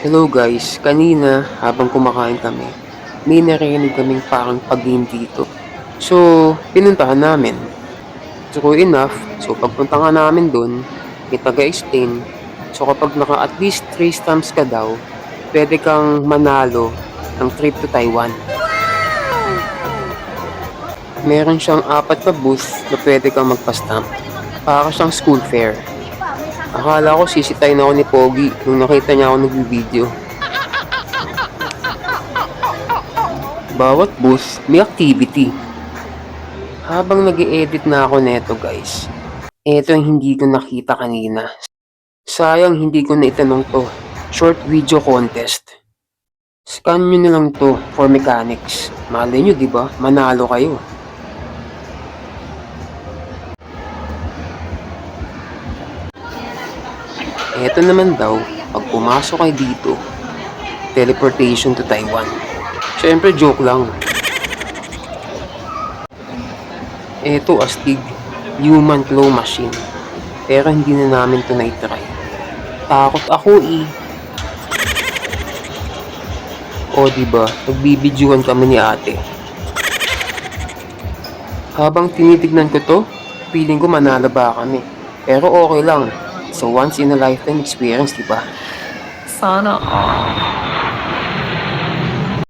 Hello guys, kanina habang kumakain kami, may narinig kaming parang pag-game dito. So, pinuntahan namin. True enough, so pagpunta nga namin dun, may taga-explain. So kapag naka at least 3 stamps ka daw, pwede kang manalo ng trip to Taiwan. Meron siyang 4 na booth na pwede kang magpa-stamp. Para siyang school fair. Akala ko sisitayin ako ni Pogi nung nakita niya ako nag-video. Bawat booth may activity. Habang nag edit na ako neto guys, eto yung hindi ko nakita kanina. Sayang hindi ko na itanong to. Short video contest. Scan nyo na lang to for mechanics. Malay nyo diba, manalo kayo. Eto naman daw, pag pumasok kayo dito, teleportation to Taiwan. Siyempre joke lang. Eto astig, human claw machine. Pero hindi na namin to na-try. Takot ako eh. O diba, nagbibidyohan kami ni ate. Habang tinitignan ko to, feeling ko manalo ba kami. Pero okay lang. So once in a lifetime experience, diba? Sana all.